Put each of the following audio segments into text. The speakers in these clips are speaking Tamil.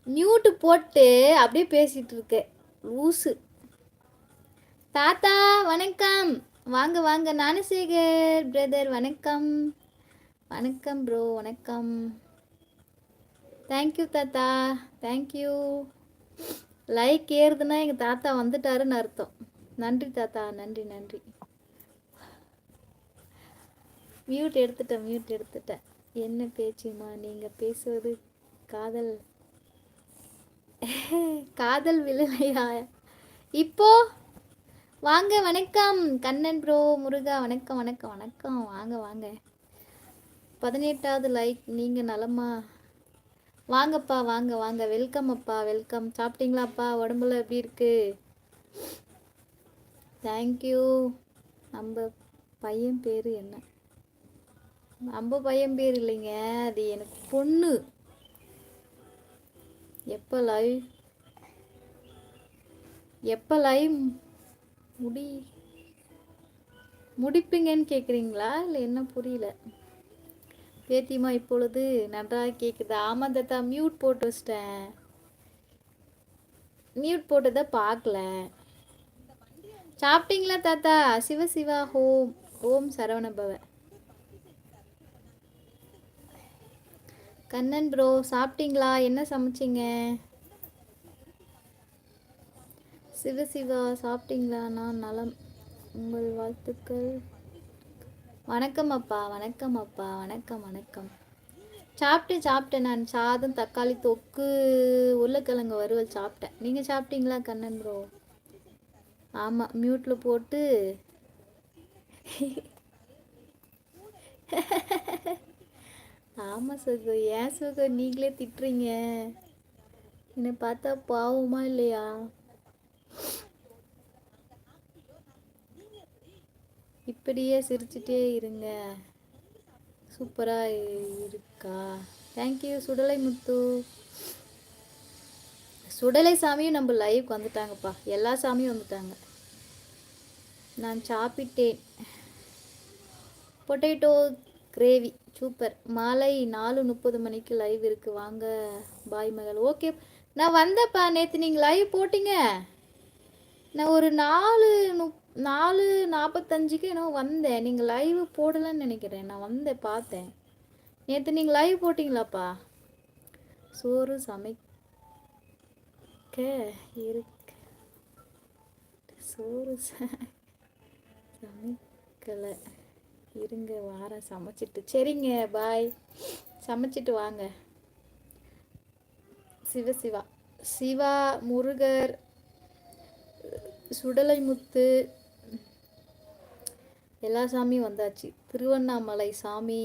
மியூட்டு போட்டு அப்படியே பேசிட்டு இருக்க லூசு. தாத்தா வணக்கம். வாங்க வாங்க ஞானசேகர் பிரதர் வணக்கம். வணக்கம் ப்ரோ வணக்கம். தேங்க்யூ தாத்தா தேங்க்யூ. லைக் ஏறுதுன்னா எங்கள் தாத்தா வந்துட்டாருன்னு அர்த்தம். நன்றி தாத்தா நன்றி நன்றி. மியூட் எடுத்துட்டேன். என்ன பேச்சுமா நீங்கள் பேசுவது? காதல் காதல் விழலையா இப்போ? வாங்க வணக்கம் கண்ணன் ப்ரோ முருகா வணக்கம் வணக்கம் வணக்கம். வாங்க வாங்க. 18வது லைக். நீங்கள் நலமா? வாங்கப்பா வாங்க வாங்க. வெல்கம் அப்பா வெல்கம். சாப்பிட்டீங்களாப்பா? உடம்புல எப்படி இருக்கு? தேங்க்யூ. நம்ம பையன் பேர் என்ன? நம்ம பையன் பேர் இல்லைங்க, அது எனக்கு பொண்ணு. எப்போ லைவ் முடிப்பீங்கன்னு கேட்குறீங்களா இல்லை என்ன? புரியல. பேத்தியமா இப்பொழுது நன்றாக கேட்குது. ஆமாம் தாத்தா மியூட் போட்டு வச்சிட்டேன். மியூட் போட்டதை பார்க்கல. சாப்பிட்டீங்களா தாத்தா? சிவசிவா ஹோம் ஓம் சரவணபவ. கண்ணன் ப்ரோ சாப்பிட்டீங்களா? என்ன சமைச்சிங்க? சிவசிவா சாப்பிட்டீங்களா? நான் நலம். உங்கள் வாழ்த்துக்கள். வணக்கம் அப்பா வணக்கம் அப்பா வணக்கம் வணக்கம். சாப்பிட்டேன் நான். சாதம் தக்காளி தொக்கு உருளைக்கிழங்கு வறுவல் சாப்பிட்டேன். நீங்கள் சாப்பிட்டீங்களா கண்ணன் ப்ரோ? ஆமாம் மியூட்டில் போட்டு. ஆமாம் சுகு. ஏன் சுகு நீங்களே திட்டுறீங்க? என்னை பார்த்தா பாவமா இல்லையா? இப்படியே சிரிச்சிட்டே இருங்க. சூப்பராக இருக்கா? தேங்க்யூ சுடலை முத்து. சுடலை சாமியும் நம்ம லைவுக்கு வந்துட்டாங்கப்பா. எல்லா சாமியும் வந்துட்டாங்க. நான் சாப்பிட்டேன். Potato gravy super. மாலை 4:30 மணிக்கு லைவ் இருக்கு. வாங்க பாய் மகள். ஓகே நான் வந்தேன்ப்பா. நேற்று நீங்கள் லைவ் போட்டிங்க. நான் ஒரு 4:45க்கு என்னோ வந்தேன். நீங்கள் லைவ் போடலன்னு நினைக்கிறேன். நான் வந்தேன் பார்த்தேன். நேற்று நீங்கள் லைவ் போட்டிங்களாப்பா? சோறு சமைக்க இருக்கு. சோறு சமைக்கலை. இருங்க வாரம் சமைச்சிட்டு. சரிங்க பாய். சமைச்சிட்டு வாங்க. சிவசிவா சிவா முருகர் சுடலை முத்து எல்லா சாமியும் வந்தாச்சு. திருவண்ணாமலை சாமி.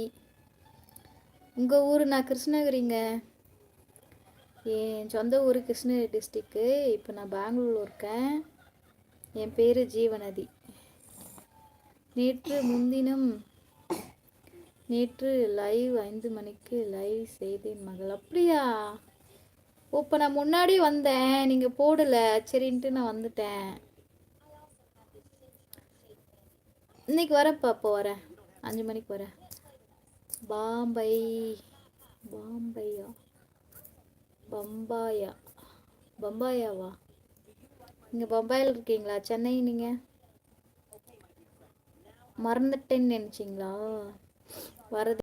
உங்கள் ஊர்? நான் கிருஷ்ணகிரிங்க. என் சொந்த ஊர் கிருஷ்ணகிரி டிஸ்ட்ரிக்கு. இப்போ நான் பெங்களூரில் இருக்கேன். என் பேர் ஜீவநதி. நேற்று லைவ் 5 மணிக்கு லைவ் செய்தேன் மகள். அப்படியா? இப்போ நான் முன்னாடி வந்தேன், நீங்கள் போடலை. சரின்ட்டு நான் வந்துட்டேன். இன்னைக்கு வரப்பா. அப்போ வரேன் 5 மணிக்கு வரேன். பம்பாயாவா? நீங்கள் பம்பாயில் இருக்கீங்களா? சென்னை. நீங்கள் மறந்துட்டேன்னு நினச்சிங்களா? வரது